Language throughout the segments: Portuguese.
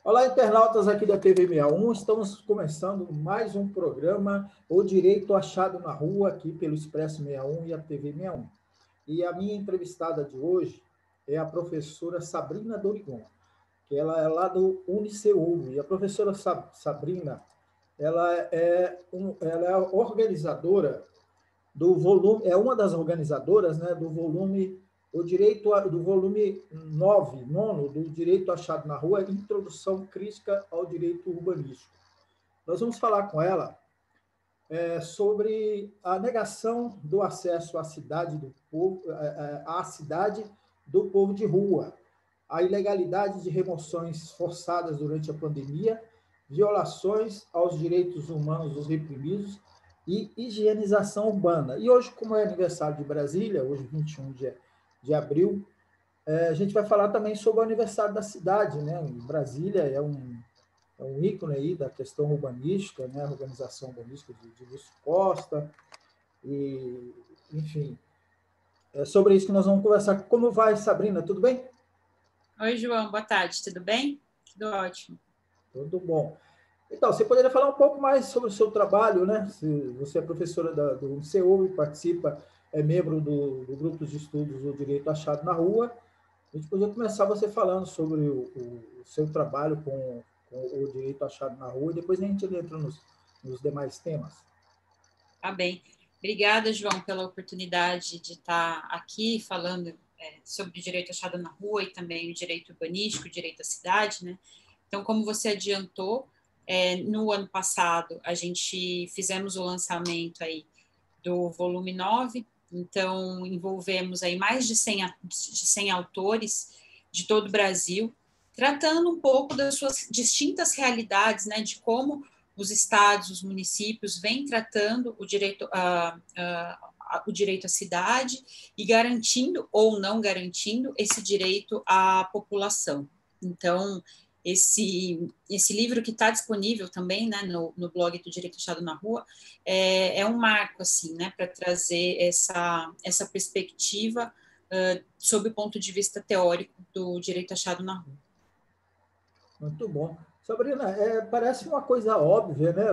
Olá, internautas aqui da TV 61. Estamos começando mais um programa, O Direito Achado na Rua, aqui pelo Expresso 61 e a TV 61. E a minha entrevistada de hoje é a professora Sabrina Dorigon, que ela é lá do UniCeU. E a professora Sabrina, ela é organizadora do volume, é uma das organizadoras, né, do volume do volume 9, nono, do Direito Achado na Rua, Introdução Crítica ao Direito Urbanístico. Nós vamos falar com ela sobre a negação do acesso à cidade do povo, à cidade do povo de rua, a ilegalidade de remoções forçadas durante a pandemia, violações aos direitos humanos dos reprimidos e higienização urbana. E hoje, como é aniversário de Brasília, hoje 21 de abril, a gente vai falar também sobre o aniversário da cidade, né? Brasília é um ícone aí da questão urbanística, né? A organização urbanística de Lúcio Costa, e, enfim, é sobre isso que nós vamos conversar. Como vai, Sabrina? Tudo bem? Oi, João, boa tarde, tudo bem? Tudo ótimo. Tudo bom. Então, você poderia falar um pouco mais sobre o seu trabalho, né? Você é professora do UniCeU e participa, é membro do grupo de estudos do Direito Achado na Rua. A gente podia começar você falando sobre o seu trabalho com o direito achado na rua e depois a gente entra nos demais temas. Tá bem. Obrigada, João, pela oportunidade de estar aqui falando sobre o direito achado na rua e também o direito urbanístico, o direito à cidade, né? Então, como você adiantou, no ano passado a gente fizemos o lançamento aí do volume 9, então envolvemos aí mais de 100 autores de todo o Brasil, tratando um pouco das suas distintas realidades, né, de como os estados, os municípios vêm tratando o direito o direito à cidade e garantindo ou não garantindo esse direito à população. Então, esse livro que está disponível também, né, no blog do Direito Achado na Rua, é um marco, assim, né, para trazer essa perspectiva sob o ponto de vista teórico do direito achado na rua. Muito bom. Sabrina, parece uma coisa óbvia, né?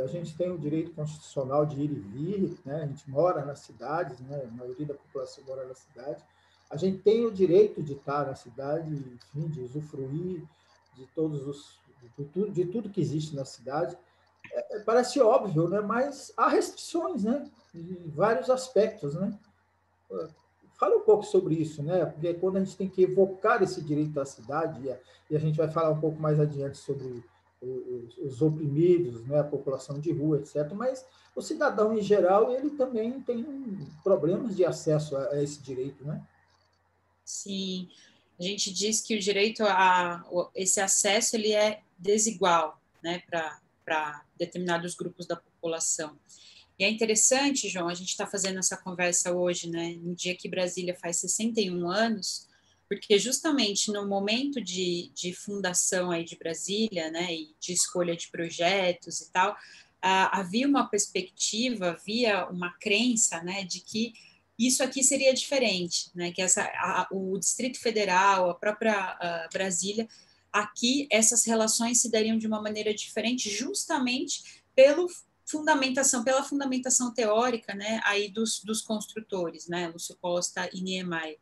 A gente tem o direito constitucional de ir e vir, né? A gente mora nas cidades, né? A maioria da população mora na cidade. A gente tem o direito de estar na cidade, enfim, de usufruir de tudo que existe na cidade. Parece óbvio, né? Mas há restrições, né? Em vários aspectos, né? Fala um pouco sobre isso, né? Porque quando a gente tem que evocar esse direito à cidade, e a gente vai falar um pouco mais adiante sobre os oprimidos, né? A população de rua, etc. Mas o cidadão em geral, ele também tem problemas de acesso a esse direito, né? Sim, a gente diz que o direito esse acesso ele é desigual, né, para determinados grupos da população. E é interessante, João, a gente está fazendo essa conversa hoje, né, no dia que Brasília faz 61 anos, porque justamente no momento de fundação aí de Brasília, né, e de escolha de projetos e tal, havia uma perspectiva, havia uma crença, né, de que isso aqui seria diferente, né, que o Distrito Federal, a própria Brasília, aqui essas relações se dariam de uma maneira diferente, justamente pela fundamentação teórica, né, aí dos construtores, né, Lúcio Costa e Niemeyer.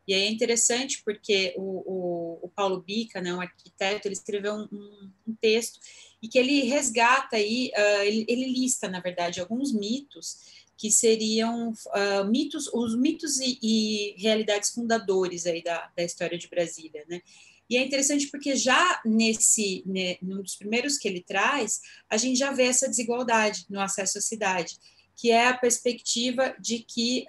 E aí é interessante porque o Paulo Bica, né, um arquiteto, ele escreveu um texto e que ele resgata aí, ele lista, na verdade, alguns mitos que seriam os mitos e realidades fundadores aí da história de Brasília, né? E é interessante porque já num dos primeiros que ele traz, a gente já vê essa desigualdade no acesso à cidade, que é a perspectiva de que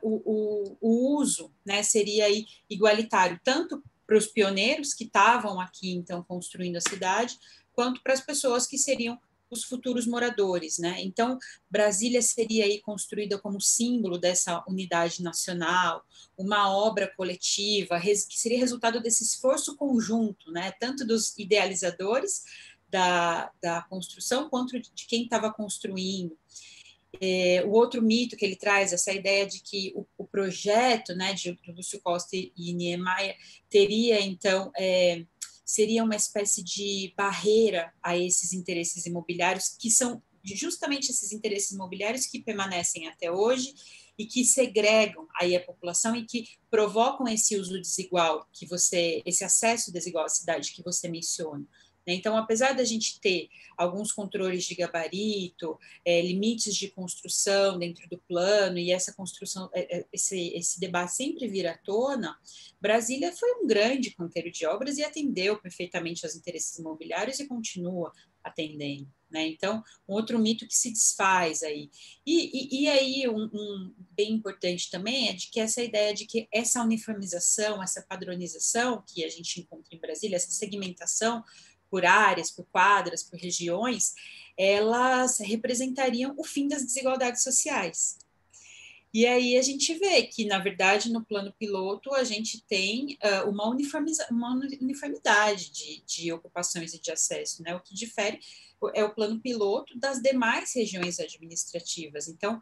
o uso, né, seria aí igualitário, tanto para os pioneiros que estavam aqui, então, construindo a cidade, quanto para as pessoas que seriam os futuros moradores, né? Então, Brasília seria aí construída como símbolo dessa unidade nacional, uma obra coletiva, que seria resultado desse esforço conjunto, né? Tanto dos idealizadores da construção, quanto de quem estava construindo. O outro mito que ele traz, essa ideia de que o projeto, né, de Lúcio Costa e Niemeyer teria, então, seria uma espécie de barreira a esses interesses imobiliários, que são justamente esses interesses imobiliários que permanecem até hoje e que segregam aí a população e que provocam esse uso desigual esse acesso desigual à cidade que você menciona. Então, apesar da gente ter alguns controles de gabarito, limites de construção dentro do plano, e essa construção, esse debate sempre vir à tona, Brasília foi um grande canteiro de obras e atendeu perfeitamente aos interesses imobiliários e continua atendendo. Então, um outro mito que se desfaz aí. E aí, um bem importante também é de que essa ideia de que essa uniformização, essa padronização que a gente encontra em Brasília, essa segmentação por áreas, por quadras, por regiões, elas representariam o fim das desigualdades sociais. E aí a gente vê que, na verdade, no plano piloto, a gente tem uma uniformidade de ocupações e de acesso, né? O que difere é o plano piloto das demais regiões administrativas. Então,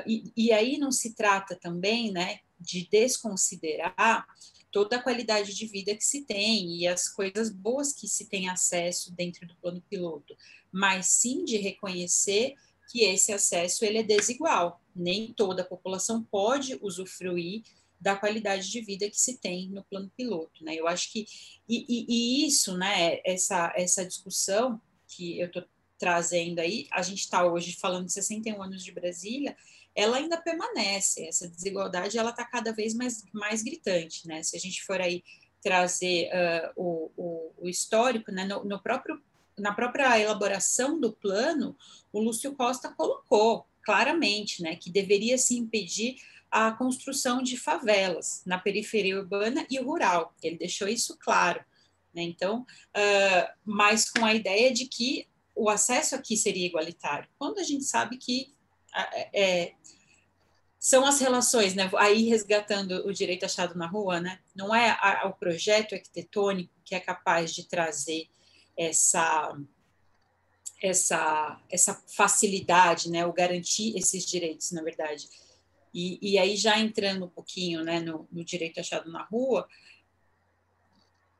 e aí não se trata também, né, de desconsiderar toda a qualidade de vida que se tem e as coisas boas que se tem acesso dentro do plano piloto, mas sim de reconhecer que esse acesso ele é desigual. Nem toda a população pode usufruir da qualidade de vida que se tem no plano piloto, né? Eu acho que e isso, né? Essa discussão que eu estou trazendo aí, a gente está hoje falando de 61 anos de Brasília, ela ainda permanece. Essa desigualdade ela está cada vez mais gritante, né? Se a gente for aí trazer o histórico, né? Na própria elaboração do plano, o Lúcio Costa colocou claramente, né, que deveria se impedir a construção de favelas na periferia urbana e rural. Ele deixou isso claro, né? Então, mas com a ideia de que o acesso aqui seria igualitário, quando a gente sabe que são as relações, né? Aí resgatando o direito achado na rua, né? Não é o projeto arquitetônico que é capaz de trazer essa facilidade, né, o garantir esses direitos, na verdade. E aí, já entrando um pouquinho, né, no direito achado na rua,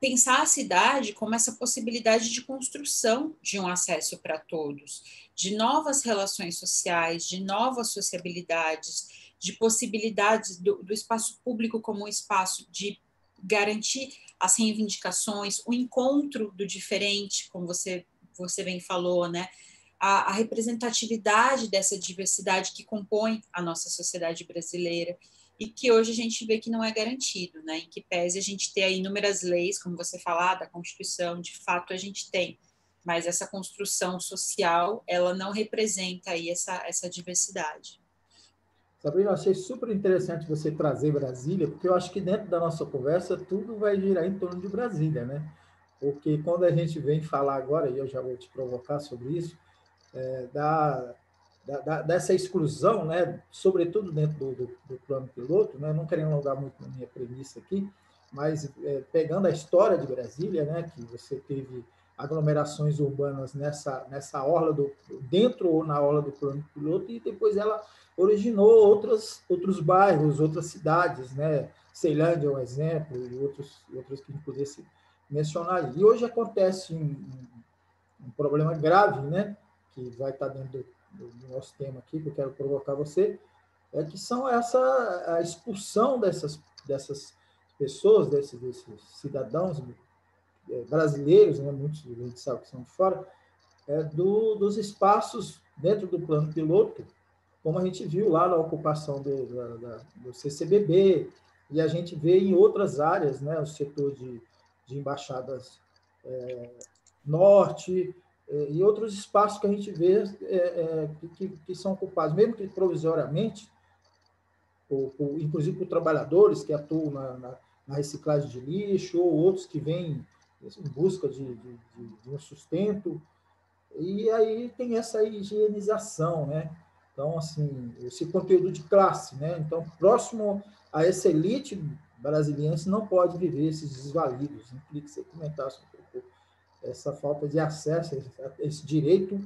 pensar a cidade como essa possibilidade de construção de um acesso para todos, de novas relações sociais, de novas sociabilidades, de possibilidades do espaço público como um espaço de garantir as reivindicações, o encontro do diferente, como você bem falou, né? A representatividade dessa diversidade que compõe a nossa sociedade brasileira e que hoje a gente vê que não é garantido, né? Em que pese a gente ter aí inúmeras leis, como você falar, da Constituição, de fato a gente tem, mas essa construção social, ela não representa aí essa diversidade. Sabrina, eu achei super interessante você trazer Brasília, porque eu acho que dentro da nossa conversa tudo vai girar em torno de Brasília, né? Porque quando a gente vem falar agora, e eu já vou te provocar sobre isso, dessa exclusão, né, sobretudo dentro do plano piloto, né, não querendo alongar muito na minha premissa aqui, mas pegando a história de Brasília, né, que você teve aglomerações urbanas nessa orla dentro ou na orla do plano piloto, e depois ela originou outros bairros, outras cidades, né, Ceilândia é um exemplo, e outros que a gente pudesse mencionar. E hoje acontece um problema grave, né, que vai estar dentro do nosso tema aqui, que eu quero provocar você, é que são a expulsão dessas pessoas, desses cidadãos brasileiros, né, muitos a gente sabe que são de fora, dos espaços dentro do plano piloto, como a gente viu lá na ocupação do CCBB, e a gente vê em outras áreas, né, o setor de embaixadas norte, e outros espaços que a gente vê que são ocupados, mesmo que provisoriamente, inclusive por trabalhadores que atuam na reciclagem de lixo, ou outros que vêm em busca de um sustento, e aí tem essa higienização, né? Então, assim, esse conteúdo de classe, né? Então, próximo a essa elite brasiliense não pode viver esses desvalidos. Eu queria que você comentasse um pouco essa falta de acesso a esse direito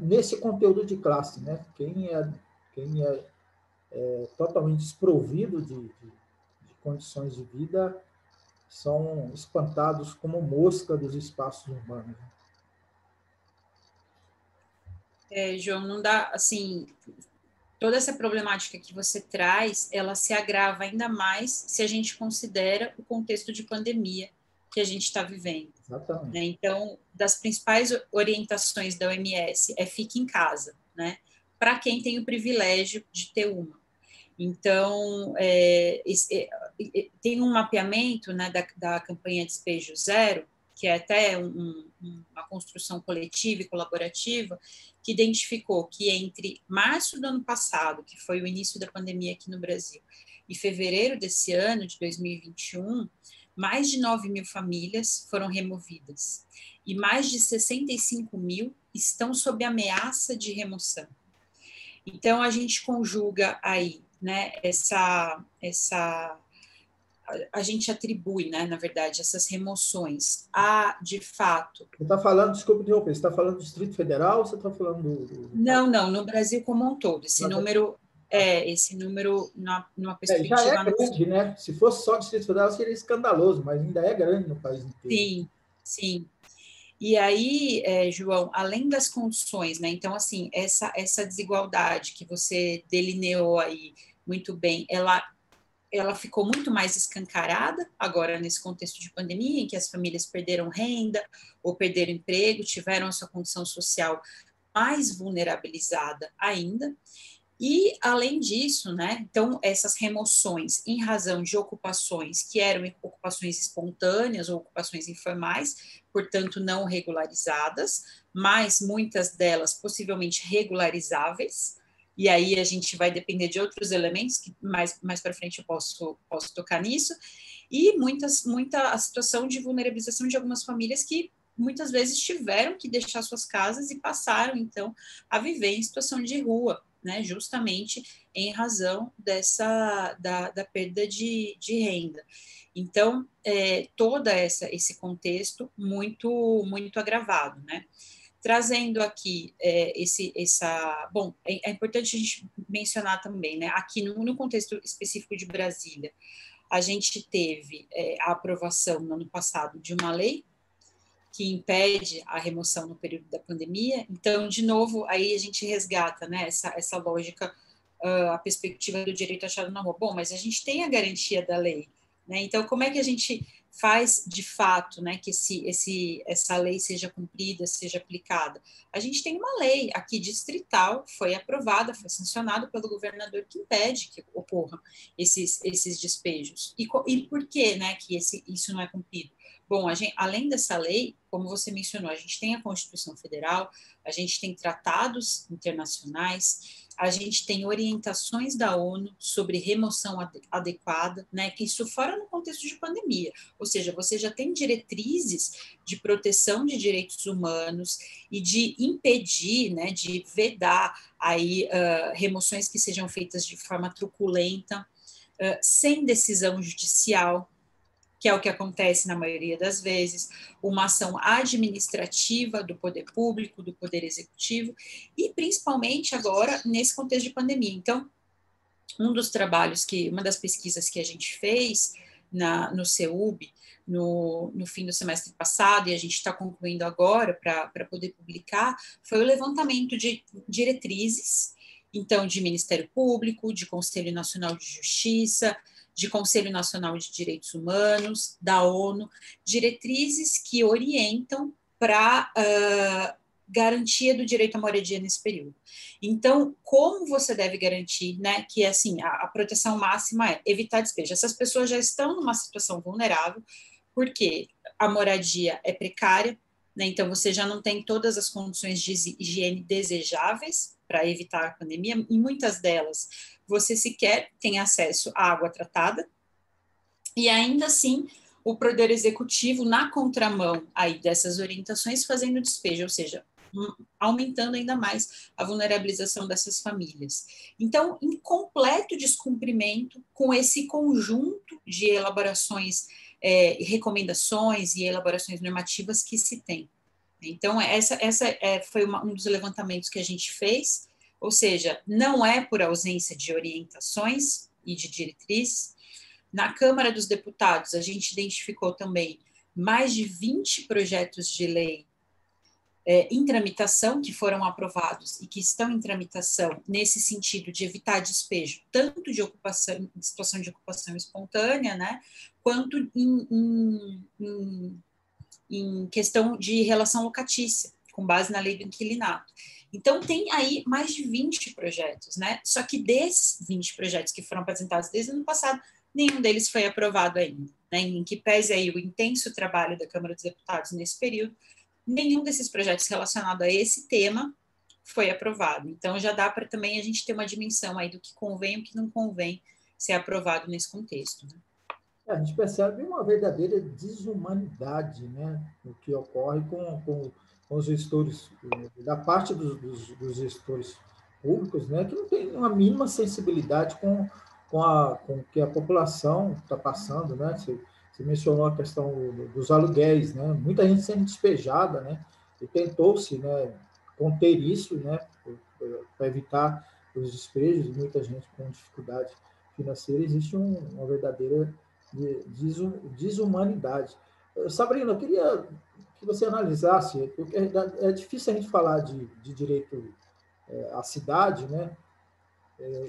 nesse conteúdo de classe, né? Quem é totalmente desprovido de condições de vida são espantados como mosca dos espaços urbanos. João, não dá, assim, toda essa problemática que você traz, ela se agrava ainda mais se a gente considera o contexto de pandemia que a gente está vivendo. Exatamente. Né? Então, das principais orientações da OMS é fique em casa, né? Para quem tem o privilégio de ter uma. Então, tem um mapeamento, né, da campanha Despejo Zero, que é até uma construção coletiva e colaborativa, que identificou que entre março do ano passado, que foi o início da pandemia aqui no Brasil, e fevereiro desse ano, de 2021, mais de 9 mil famílias foram removidas e mais de 65 mil estão sob ameaça de remoção. Então, a gente conjuga aí, né, a gente atribui, né, na verdade, essas remoções a, de fato... Você está falando, desculpa interromper, você está falando do Distrito Federal ou você está falando do... Não, no Brasil como um todo. Esse número numa Já é perspectiva... grande, né? Se fosse só o Distrito Federal, seria escandaloso, mas ainda é grande no país inteiro. Sim, sim. E aí, João, além das condições, né? Então, assim, essa desigualdade que você delineou aí muito bem, ela ficou muito mais escancarada agora nesse contexto de pandemia, em que as famílias perderam renda ou perderam emprego, tiveram a sua condição social mais vulnerabilizada ainda. E, além disso, né, então, essas remoções em razão de ocupações que eram ocupações espontâneas ou ocupações informais, portanto, não regularizadas, mas muitas delas possivelmente regularizáveis, e aí a gente vai depender de outros elementos, que mais para frente eu posso tocar nisso, e muita a situação de vulnerabilização de algumas famílias que muitas vezes tiveram que deixar suas casas e passaram, então, a viver em situação de rua, né, justamente em razão da perda de renda. Então, todo esse contexto muito agravado, né? Trazendo aqui bom, é importante a gente mencionar também, né, aqui no contexto específico de Brasília, a gente teve a aprovação no ano passado de uma lei que impede a remoção no período da pandemia. Então, de novo, aí a gente resgata, né, essa lógica, a perspectiva do direito achado na rua. Bom, mas a gente tem a garantia da lei, né? Então, como é que a gente faz de fato, né, que essa lei seja cumprida, seja aplicada? A gente tem uma lei aqui distrital, foi aprovada, foi sancionada pelo governador, que impede que ocorram esses despejos. E por que, né, que isso não é cumprido? Bom, além dessa lei, como você mencionou, a gente tem a Constituição Federal, a gente tem tratados internacionais, a gente tem orientações da ONU sobre remoção adequada, né, que isso fora no contexto de pandemia, ou seja, você já tem diretrizes de proteção de direitos humanos e de impedir, né, de vedar aí remoções que sejam feitas de forma truculenta, sem decisão judicial, que é o que acontece na maioria das vezes, uma ação administrativa do poder público, do poder executivo, e principalmente agora nesse contexto de pandemia. Então, uma das pesquisas que a gente fez no CEUB, no fim do semestre passado, e a gente está concluindo agora para poder publicar, foi o levantamento de diretrizes, então, de Ministério Público, de Conselho Nacional de Justiça, de Conselho Nacional de Direitos Humanos, da ONU, diretrizes que orientam para garantia do direito à moradia nesse período. Então, como você deve garantir, né, que assim, a proteção máxima é evitar despejo. Essas pessoas já estão numa situação vulnerável, porque a moradia é precária, né, então você já não tem todas as condições de higiene desejáveis para evitar a pandemia, e muitas delas você sequer tem acesso à água tratada, e ainda assim o Poder Executivo, na contramão aí dessas orientações, fazendo despejo, ou seja, aumentando ainda mais a vulnerabilização dessas famílias. Então, em completo descumprimento com esse conjunto de elaborações, recomendações e elaborações normativas que se tem. Então, essa foi um dos levantamentos que a gente fez, ou seja, não é por ausência de orientações e de diretrizes, Na Câmara dos Deputados, a gente identificou também mais de 20 projetos de lei em tramitação, que foram aprovados e que estão em tramitação nesse sentido de evitar despejo, tanto de ocupação, de situação de ocupação espontânea, né, quanto em questão de relação locatícia, com base na lei do inquilinato. Então, tem aí mais de 20 projetos, né? Só que desses 20 projetos que foram apresentados desde o ano passado, nenhum deles foi aprovado ainda, né? Em que pese aí o intenso trabalho da Câmara dos Deputados nesse período, nenhum desses projetos relacionado a esse tema foi aprovado. Então, já dá para também a gente ter uma dimensão aí do que convém e o que não convém ser aprovado nesse contexto, né? A gente percebe uma verdadeira desumanidade, né, o que ocorre com os gestores, da parte dos gestores públicos, né, que não tem uma mínima sensibilidade com o que a população está passando, né? Você mencionou a questão dos aluguéis, né? Muita gente sendo despejada, né? E tentou-se, né, conter isso, né, para evitar os despejos, muita gente com dificuldade financeira. Existe uma verdadeira desumanidade. Sabrina, eu queria que você analisasse, porque é difícil a gente falar de direito à cidade, né?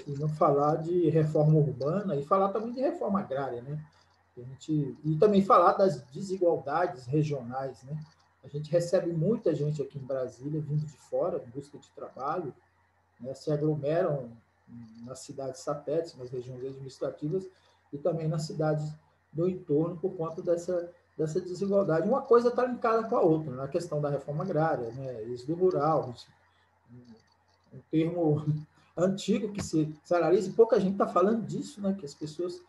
E não falar de reforma urbana e falar também de reforma agrária, né? E também falar das desigualdades regionais, né? A gente recebe muita gente aqui em Brasília vindo de fora em busca de trabalho, né? Se aglomeram nas cidades satélites, nas regiões administrativas e também nas cidades do entorno por conta dessa desigualdade. Uma coisa está linkada com a outra, na questão da reforma agrária, né? Êxodo rural, um termo antigo que se analisa, e pouca gente está falando disso, né? Que as pessoas,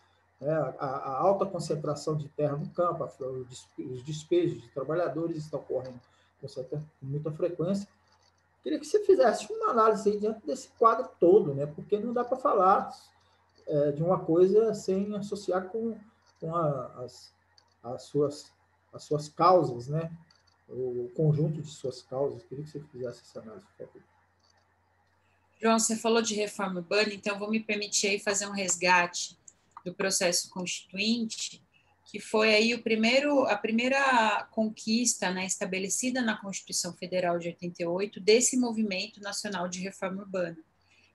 né, a alta concentração de terra no campo, os despejos de trabalhadores estão ocorrendo com muita frequência. Queria que você fizesse uma análise aí diante desse quadro todo, né? Porque não dá para falar de uma coisa sem associar com as suas causas, né? O conjunto de suas causas. Queria que você fizesse essa análise, por favor. João, você falou de reforma urbana, então vou me permitir aí fazer um resgate do processo constituinte, que foi aí a primeira conquista, né, estabelecida na Constituição Federal de 88 desse movimento nacional de reforma urbana,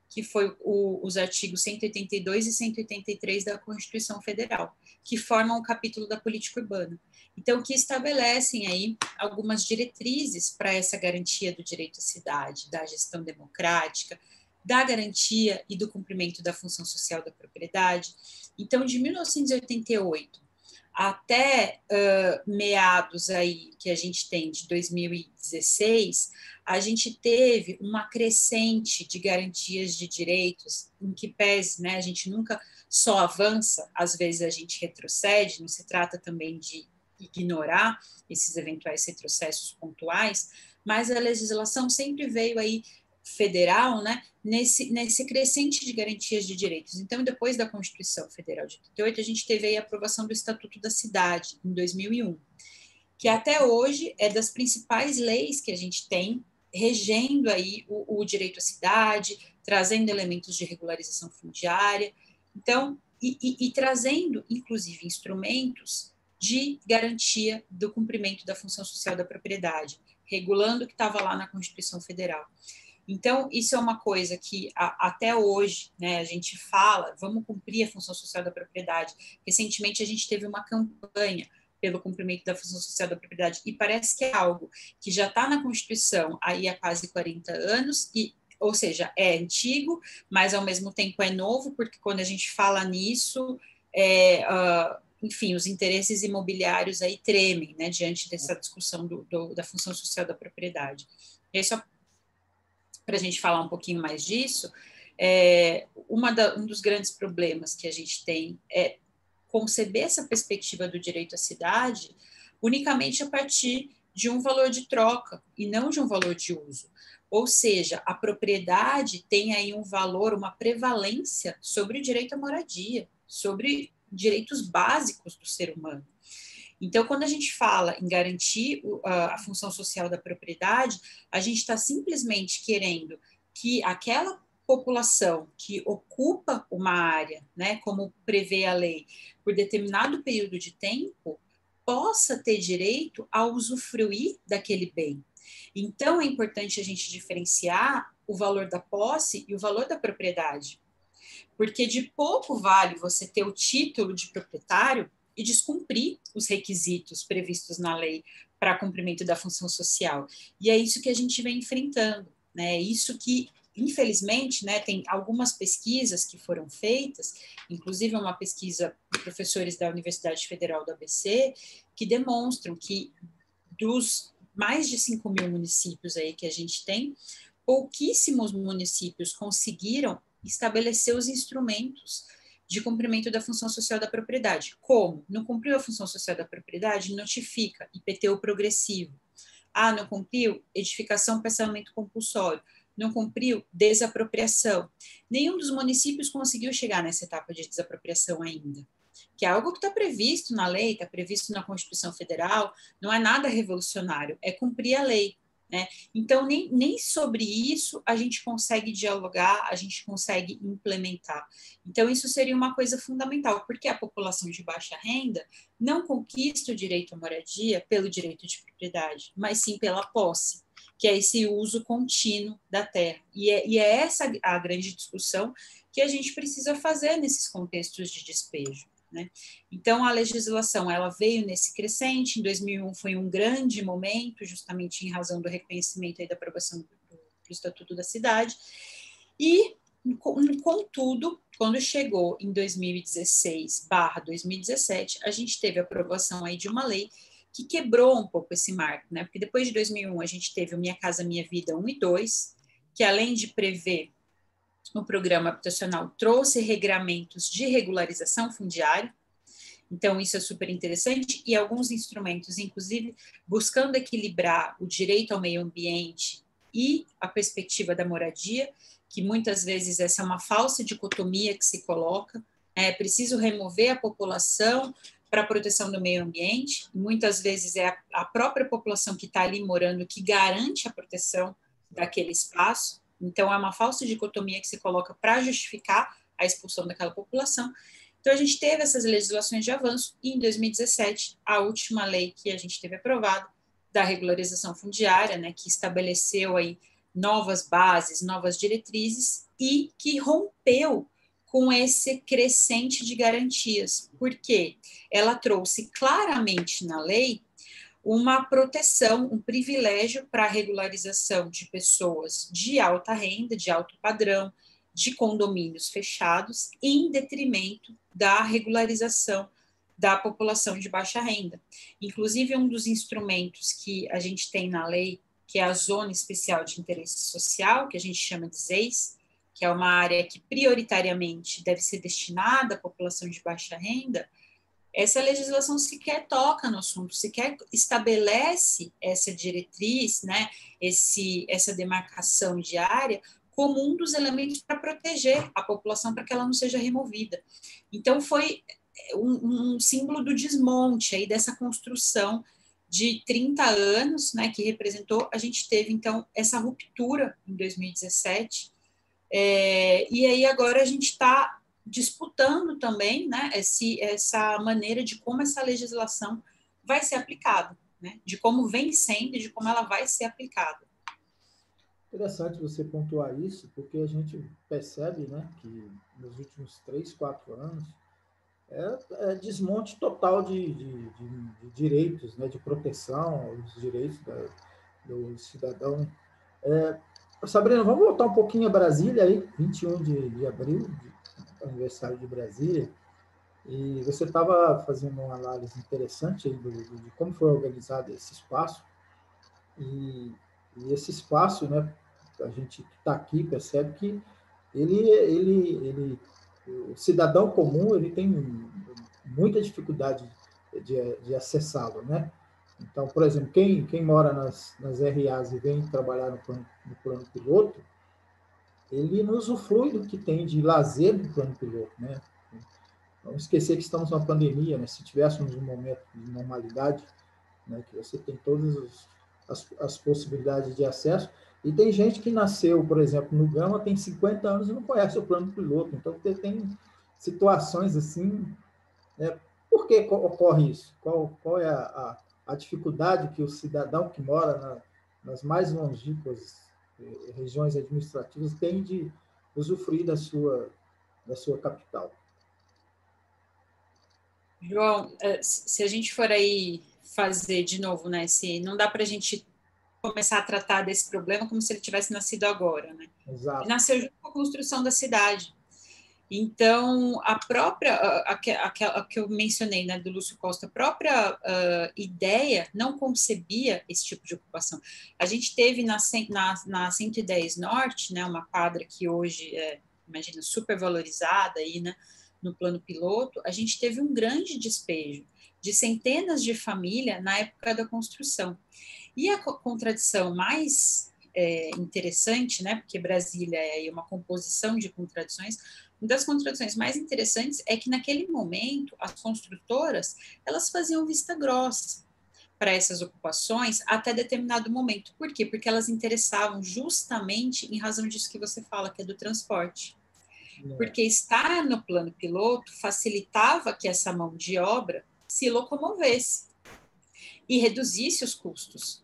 que foi os artigos 182 e 183 da Constituição Federal, que formam o capítulo da política urbana. Então, que estabelecem aí algumas diretrizes para essa garantia do direito à cidade, da gestão democrática, da garantia e do cumprimento da função social da propriedade. Então, de 1988 até meados aí que a gente tem de 2016, a gente teve uma crescente de garantias de direitos, em que pese, né, a gente nunca só avança, às vezes a gente retrocede, não se trata também de ignorar esses eventuais retrocessos pontuais, mas a legislação sempre veio aí federal, né, nesse crescente de garantias de direitos. Então, depois da Constituição Federal de 88, a gente teve aí a aprovação do Estatuto da Cidade, em 2001, que até hoje é das principais leis que a gente tem regendo aí o direito à cidade, trazendo elementos de regularização fundiária, então, e trazendo, inclusive, instrumentos de garantia do cumprimento da função social da propriedade, regulando o que estava lá na Constituição Federal. Então, isso é uma coisa que até hoje, né, a gente fala, vamos cumprir a função social da propriedade. Recentemente, a gente teve uma campanha pelo cumprimento da função social da propriedade, e parece que é algo que já está na Constituição aí há quase 40 anos, ou seja, é antigo, mas ao mesmo tempo é novo, porque quando a gente fala nisso, enfim, os interesses imobiliários aí tremem, né, diante dessa discussão da função social da propriedade. E aí, só para a gente falar um pouquinho mais disso, um dos grandes problemas que a gente tem é conceber essa perspectiva do direito à cidade unicamente a partir de um valor de troca e não de um valor de uso. Ou seja, a propriedade tem aí um valor, uma prevalência sobre o direito à moradia, sobre direitos básicos do ser humano. Então, quando a gente fala em garantir a função social da propriedade, a gente está simplesmente querendo que aquela população que ocupa uma área, né, como prevê a lei, por determinado período de tempo, possa ter direito a usufruir daquele bem. Então, é importante a gente diferenciar o valor da posse e o valor da propriedade, porque de pouco vale você ter o título de proprietário e descumprir os requisitos previstos na lei para cumprimento da função social. E é isso que a gente vem enfrentando, né? É isso que, infelizmente, né, tem algumas pesquisas que foram feitas, inclusive uma pesquisa de professores da Universidade Federal do ABC, que demonstram que dos mais de 5.000 municípios aí que a gente tem, pouquíssimos municípios conseguiram estabelecer os instrumentos de cumprimento da função social da propriedade. Como? Não cumpriu a função social da propriedade? Notifica, IPTU progressivo. Ah, não cumpriu? Edificação, parcelamento compulsório. Não cumpriu? Desapropriação. Nenhum dos municípios conseguiu chegar nessa etapa de desapropriação ainda, que é algo que está previsto na lei, está previsto na Constituição Federal, não é nada revolucionário, é cumprir a lei. Né? Então, nem sobre isso a gente consegue dialogar, a gente consegue implementar. Então, isso seria uma coisa fundamental, porque a população de baixa renda não conquista o direito à moradia pelo direito de propriedade, mas sim pela posse, que é esse uso contínuo da terra. E é essa a grande discussão que a gente precisa fazer nesses contextos de despejo. Né? Então, a legislação ela veio nesse crescente. Em 2001 foi um grande momento, justamente em razão do reconhecimento e da aprovação do Estatuto da Cidade. E, contudo, quando chegou em 2016/2017, a gente teve a aprovação aí de uma lei que quebrou um pouco esse marco, né? Porque depois de 2001 a gente teve o Minha Casa Minha Vida 1 e 2, que além de prever o programa habitacional, trouxe regramentos de regularização fundiária. Então, isso é super interessante, e alguns instrumentos, inclusive, buscando equilibrar o direito ao meio ambiente e a perspectiva da moradia, que muitas vezes essa é uma falsa dicotomia que se coloca, é preciso remover a população para a proteção do meio ambiente, muitas vezes é a própria população que está ali morando que garante a proteção daquele espaço. Então, é uma falsa dicotomia que se coloca para justificar a expulsão daquela população. Então, a gente teve essas legislações de avanço, e em 2017, a última lei que a gente teve aprovada, da regularização fundiária, né, que estabeleceu aí novas bases, novas diretrizes, e que rompeu com esse crescente de garantias, porque ela trouxe claramente na lei uma proteção, um privilégio para a regularização de pessoas de alta renda, de alto padrão, de condomínios fechados, em detrimento da regularização da população de baixa renda. Inclusive, um dos instrumentos que a gente tem na lei, que é a Zona Especial de Interesse Social, que a gente chama de ZEIS, que é uma área que prioritariamente deve ser destinada à população de baixa renda, essa legislação sequer toca no assunto, sequer estabelece essa diretriz, né, essa demarcação de área como um dos elementos para proteger a população para que ela não seja removida. Então, foi um símbolo do desmonte aí dessa construção de 30 anos, né, que representou, a gente teve, então, essa ruptura em 2017, e aí agora a gente está disputando também, né, essa maneira de como essa legislação vai ser aplicada, né, de como vem sendo e de como ela vai ser aplicada. Interessante você pontuar isso, porque a gente percebe, né, que nos últimos 3, 4 anos é desmonte total de direitos, né, de proteção, os direitos do cidadão. Sabrina, vamos voltar um pouquinho a Brasília, aí, 21 de abril, aniversário de Brasília, e você estava fazendo uma análise interessante aí de como foi organizado esse espaço, e esse espaço, né, a gente que está aqui percebe que o cidadão comum ele tem muita dificuldade de acessá-lo, né? Então, por exemplo, quem mora nas RAs e vem trabalhar no plano piloto, ele não usufrui do que tem de lazer do plano piloto, né? Vamos esquecer que estamos numa pandemia, né? Se tivéssemos um momento de normalidade, né, que você tem todas as possibilidades de acesso, E tem gente que nasceu, por exemplo, no Gama, tem 50 anos e não conhece o plano piloto. Então, tem situações assim, né? Por que ocorre isso? Qual é a dificuldade que o cidadão que mora nas mais longínquas regiões administrativas tem de usufruir da sua capital? João, se a gente for aí fazer de novo, né? Se não dá para a gente começar a tratar desse problema como se ele tivesse nascido agora, né? Ele Exato. nasceu junto com a construção da cidade. Então, a própria, a que eu mencionei, né, do Lúcio Costa, a própria ideia não concebia esse tipo de ocupação. A gente teve na 110 Norte, né, uma quadra que hoje é, imagina, super valorizada aí, né, no plano piloto, a gente teve um grande despejo de centenas de famílias na época da construção. E a contradição mais interessante, né, porque Brasília é uma composição de contradições, uma das contradições mais interessantes é que naquele momento as construtoras elas faziam vista grossa para essas ocupações até determinado momento. Por quê? Porque elas interessavam justamente em razão disso que você fala, que é do transporte. É. Porque estar no plano piloto facilitava que essa mão de obra se locomovesse e reduzisse os custos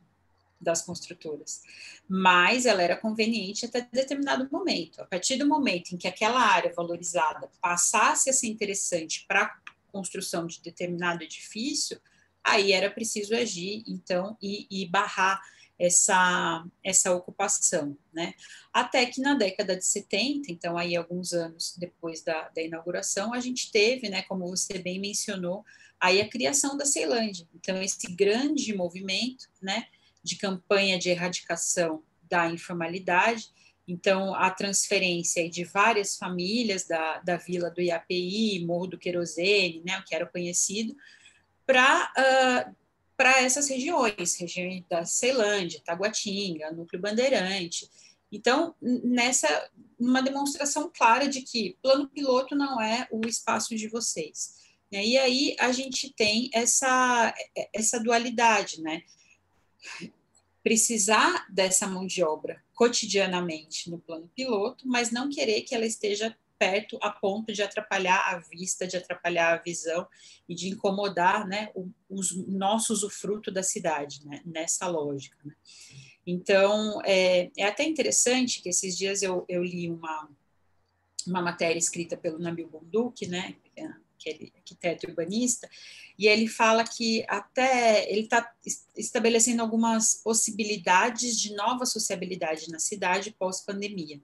das construtoras, mas ela era conveniente até determinado momento. A partir do momento em que aquela área valorizada passasse a ser interessante para a construção de determinado edifício, aí era preciso agir, então, e barrar essa ocupação, né? Até que na década de 70, então aí alguns anos depois da inauguração, a gente teve, né, como você bem mencionou, aí a criação da Ceilândia. Então, esse grande movimento, né, de campanha de erradicação da informalidade. Então, a transferência de várias famílias da vila do IAPI, Morro do Querosene, né, o que era conhecido, para essas regiões da Ceilândia, Taguatinga, Núcleo Bandeirante. Então, uma demonstração clara de que plano piloto não é o espaço de vocês. E aí a gente tem essa dualidade, né? Precisar dessa mão de obra cotidianamente no plano piloto, mas não querer que ela esteja perto a ponto de atrapalhar a vista, de atrapalhar a visão e de incomodar, né, o nosso usufruto da cidade, né, nessa lógica. Né? Então, é até interessante que esses dias eu li uma matéria escrita pelo Nabil Bonduki, né, que é arquiteto urbanista, e ele fala que até ele está estabelecendo algumas possibilidades de nova sociabilidade na cidade pós-pandemia.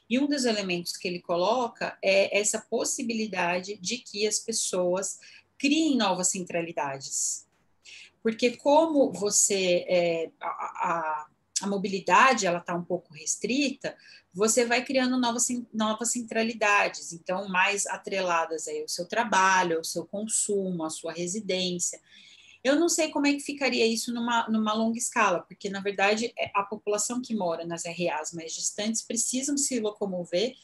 E um dos elementos que ele coloca é essa possibilidade de que as pessoas criem novas centralidades. Porque como a mobilidade ela está um pouco restrita, você vai criando novas centralidades, então mais atreladas aí ao seu trabalho, ao seu consumo, à sua residência. Eu não sei como é que ficaria isso numa longa escala, porque, na verdade, a população que mora nas RAs mais distantes precisam se locomover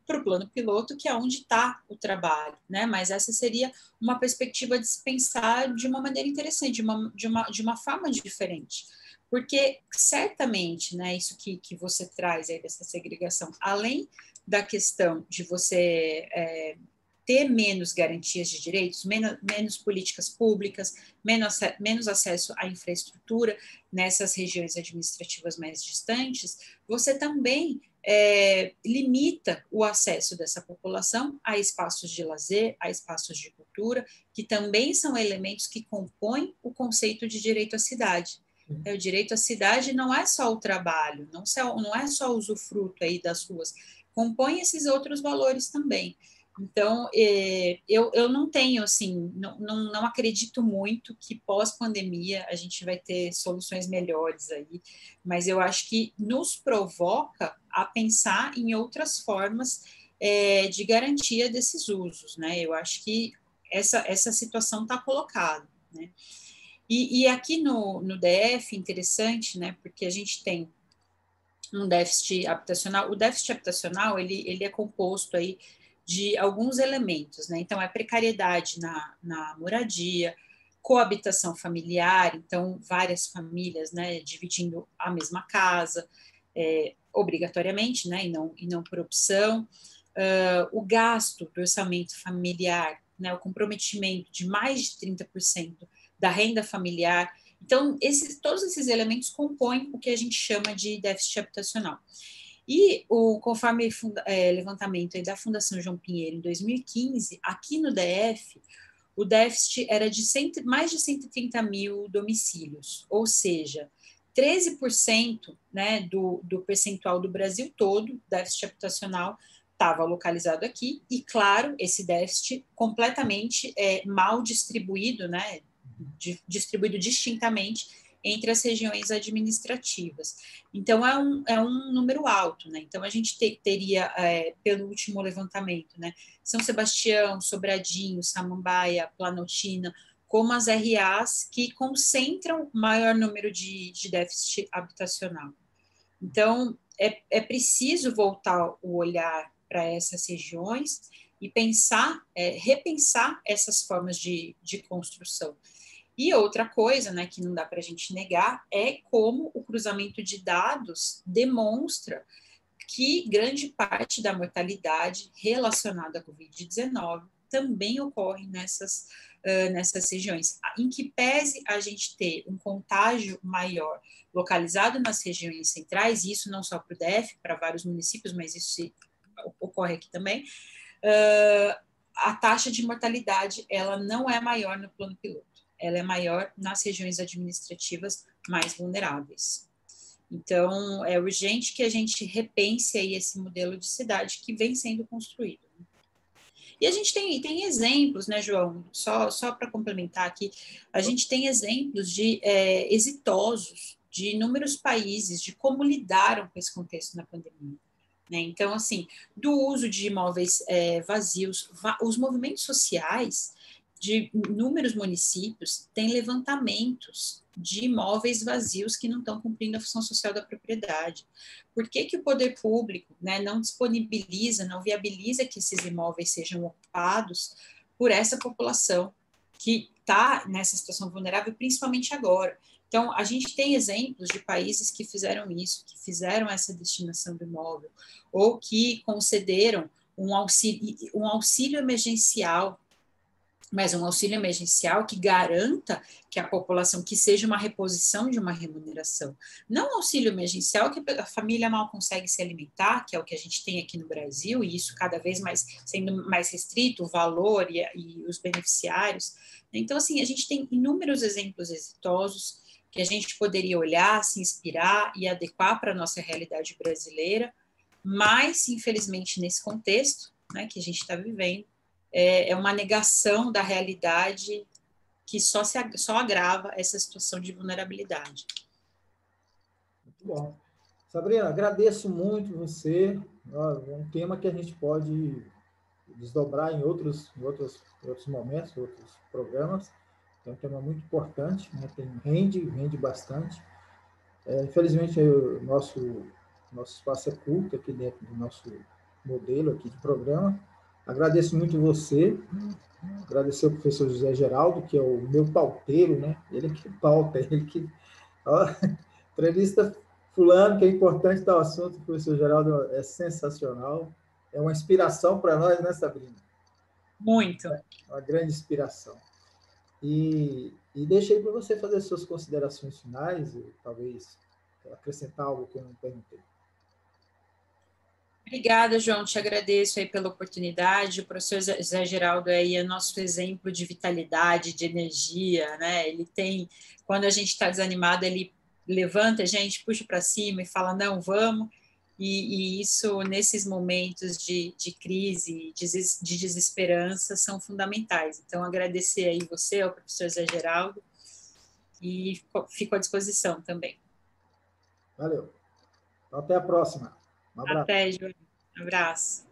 para o plano piloto, que é onde está o trabalho, né? Mas essa seria uma perspectiva de se pensar de uma maneira interessante, de uma forma diferente. Porque, certamente, né, isso que você traz aí dessa segregação, além da questão de você ter menos garantias de direitos, menos políticas públicas, menos acesso à infraestrutura nessas regiões administrativas mais distantes, você também limita o acesso dessa população a espaços de lazer, a espaços de cultura, que também são elementos que compõem o conceito de direito à cidade. O direito à cidade não é só o trabalho, não é só o usufruto aí das ruas, compõe esses outros valores também. Então, eu não tenho, assim, não acredito muito que pós-pandemia a gente vai ter soluções melhores aí, mas eu acho que nos provoca a pensar em outras formas de garantia desses usos, né? Eu acho que essa situação está colocada, né? E aqui no DF, interessante, né? Porque a gente tem um déficit habitacional. O déficit habitacional, ele é composto aí de alguns elementos, né? Então, é precariedade na moradia, coabitação familiar, então, várias famílias, né, dividindo a mesma casa, obrigatoriamente, né, e não por opção. O gasto do orçamento familiar, né, o comprometimento de mais de 30% da renda familiar. Então, todos esses elementos compõem o que a gente chama de déficit habitacional. E, conforme levantamento aí da Fundação João Pinheiro, em 2015, aqui no DF, o déficit era de mais de 130 mil domicílios, ou seja, 13%, né, do percentual do Brasil todo, déficit habitacional, estava localizado aqui, e, claro, esse déficit completamente mal distribuído, né, distribuído distintamente entre as regiões administrativas. Então, é um número alto, né? Então, a gente teria, pelo último levantamento, né, São Sebastião, Sobradinho, Samambaia, Planaltina, como as RAs que concentram maior número de déficit habitacional. Então, é preciso voltar o olhar para essas regiões e pensar, repensar essas formas de construção. E outra coisa, né, que não dá para a gente negar, é como o cruzamento de dados demonstra que grande parte da mortalidade relacionada à Covid-19 também ocorre nessas regiões. Em que pese a gente ter um contágio maior localizado nas regiões centrais, e isso não só para o DF, para vários municípios, mas isso ocorre aqui também, a taxa de mortalidade ela não é maior no plano piloto, ela é maior nas regiões administrativas mais vulneráveis. Então, é urgente que a gente repense aí esse modelo de cidade que vem sendo construído. E a gente tem exemplos, né, João? Só para complementar aqui, a gente tem exemplos de exitosos de inúmeros países, de como lidaram com esse contexto na pandemia. Né? Então, assim, do uso de imóveis vazios, os movimentos sociais de inúmeros municípios têm levantamentos de imóveis vazios que não estão cumprindo a função social da propriedade. Por que o poder público, né, não disponibiliza, não viabiliza que esses imóveis sejam ocupados por essa população que está nessa situação vulnerável, principalmente agora? Então, a gente tem exemplos de países que fizeram isso, que fizeram essa destinação do imóvel, ou que concederam um auxílio emergencial, mas um auxílio emergencial que garanta que a população, que seja uma reposição de uma remuneração. Não um auxílio emergencial que a família mal consegue se alimentar, que é o que a gente tem aqui no Brasil, e isso cada vez mais sendo mais restrito, o valor e os beneficiários. Então, assim, a gente tem inúmeros exemplos exitosos que a gente poderia olhar, se inspirar e adequar para a nossa realidade brasileira, mas, infelizmente, nesse contexto, né, que a gente está vivendo, é uma negação da realidade que só agrava essa situação de vulnerabilidade. Muito bom. Sabrina, agradeço muito você. É um tema que a gente pode desdobrar em outros momentos, outros programas. É um tema muito importante, né? Rende bastante. Infelizmente, o nosso espaço é curto aqui dentro do nosso modelo aqui de programa. Agradeço muito você, agradecer ao professor José Geraldo, que é o meu pauteiro, né? Ele que pauta, ele que... Ó, entrevista fulano, que é importante tal assunto, o professor Geraldo é sensacional, é uma inspiração para nós, né, Sabrina? Muito. É uma grande inspiração. E deixei para você fazer suas considerações finais, e talvez acrescentar algo que eu não perguntei. Obrigada, João, te agradeço aí pela oportunidade. O professor Zé Geraldo aí é nosso exemplo de vitalidade, de energia, né? Ele tem, quando a gente está desanimado, ele levanta a gente, puxa para cima e fala, não, vamos. E isso, nesses momentos de crise, de desesperança, são fundamentais. Então, agradecer aí você, ao professor Zé Geraldo, e fico à disposição também. Valeu. Até a próxima. Um abraço. Até, João. Um abraço.